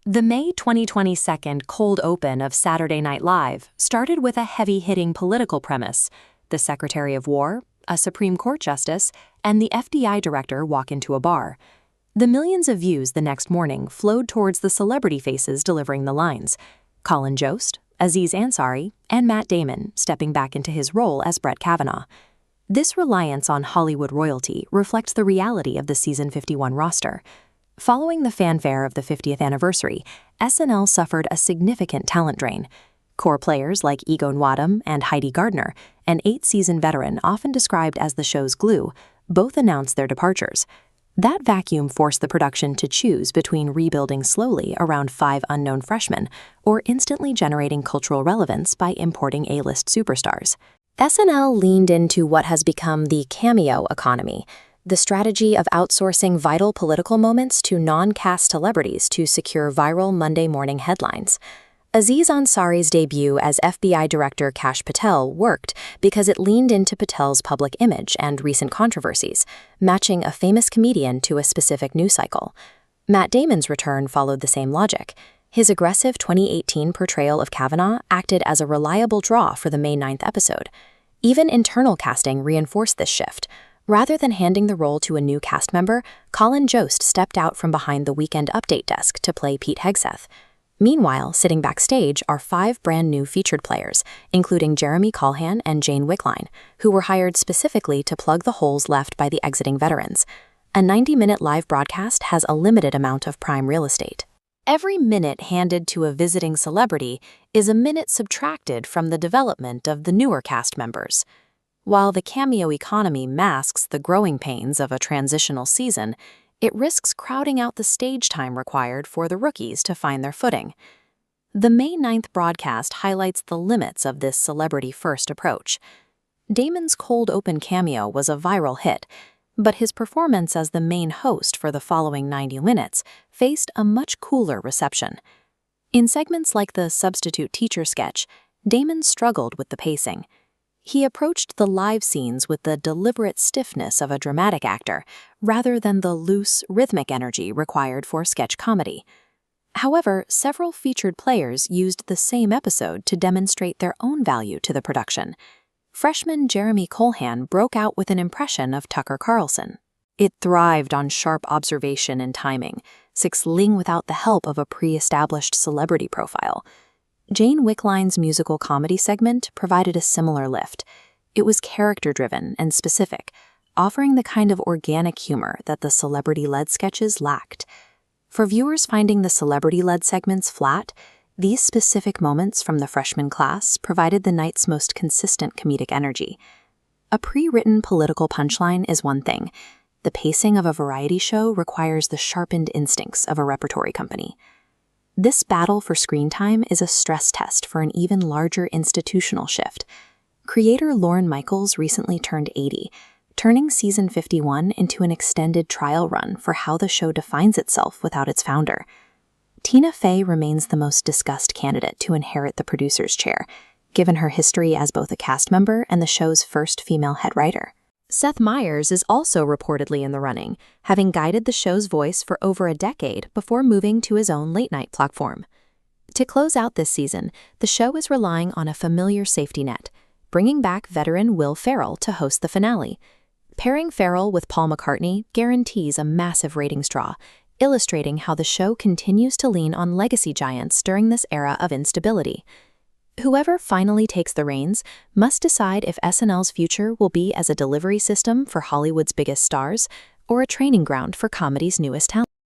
The May 2022 cold open of Saturday Night Live started with a heavy-hitting political premise. The Secretary of War, a Supreme Court justice, and the FBI Director walk into a bar. The millions of views the next morning flowed towards the celebrity faces delivering the lines. Colin Jost, Aziz Ansari, and Matt Damon stepping back into his role as Brett Kavanaugh. This reliance on Hollywood royalty reflects the reality of the Season 51 roster. Following the fanfare of the 50th anniversary, SNL suffered a significant talent drain. Core players like Egon Wadham and Heidi Gardner, an 8-season veteran often described as the show's glue, both announced their departures. That vacuum forced the production to choose between rebuilding slowly around 5 unknown freshmen or instantly generating cultural relevance by importing A-list superstars. SNL leaned into what has become the cameo economy, the strategy of outsourcing vital political moments to non-cast celebrities to secure viral Monday morning headlines. Aziz Ansari's debut as FBI Director Kash Patel worked because it leaned into Patel's public image and recent controversies, matching a famous comedian to a specific news cycle. Matt Damon's return followed the same logic. His aggressive 2018 portrayal of Kavanaugh acted as a reliable draw for the May 9th episode. Even internal casting reinforced this shift. Rather than handing the role to a new cast member, Colin Jost stepped out from behind the Weekend Update desk to play Pete Hegseth. Meanwhile, sitting backstage are 5 brand-new featured players, including Jeremy Callahan and Jane Wickline, who were hired specifically to plug the holes left by the exiting veterans. A 90-minute live broadcast has a limited amount of prime real estate. Every minute handed to a visiting celebrity is a minute subtracted from the development of the newer cast members. While the cameo economy masks the growing pains of a transitional season, it risks crowding out the stage time required for the rookies to find their footing. The May 9th broadcast highlights the limits of this celebrity-first approach. Damon's cold open cameo was a viral hit, but his performance as the main host for the following 90 minutes faced a much cooler reception. In segments like the substitute teacher sketch, Damon struggled with the pacing. He approached the live scenes with the deliberate stiffness of a dramatic actor, rather than the loose, rhythmic energy required for sketch comedy. However, several featured players used the same episode to demonstrate their own value to the production. Freshman Jeremy Callahan broke out with an impression of Tucker Carlson. It thrived on sharp observation and timing, succeeding without the help of a pre-established celebrity profile. Jane Wickline's musical comedy segment provided a similar lift. It was character-driven and specific, offering the kind of organic humor that the celebrity-led sketches lacked. For viewers finding the celebrity-led segments flat, these specific moments from the freshman class provided the night's most consistent comedic energy. A pre-written political punchline is one thing. The pacing of a variety show requires the sharpened instincts of a repertory company. This battle for screen time is a stress test for an even larger institutional shift. Creator Lorne Michaels recently turned 80, turning Season 51 into an extended trial run for how the show defines itself without its founder. Tina Fey remains the most discussed candidate to inherit the producer's chair, given her history as both a cast member and the show's first female head writer. Seth Meyers is also reportedly in the running, having guided the show's voice for over a decade before moving to his own late-night platform. To close out this season, the show is relying on a familiar safety net, bringing back veteran Will Ferrell to host the finale. Pairing Ferrell with Paul McCartney guarantees a massive ratings draw, illustrating how the show continues to lean on legacy giants during this era of instability. Whoever finally takes the reins must decide if SNL's future will be as a delivery system for Hollywood's biggest stars or a training ground for comedy's newest talent.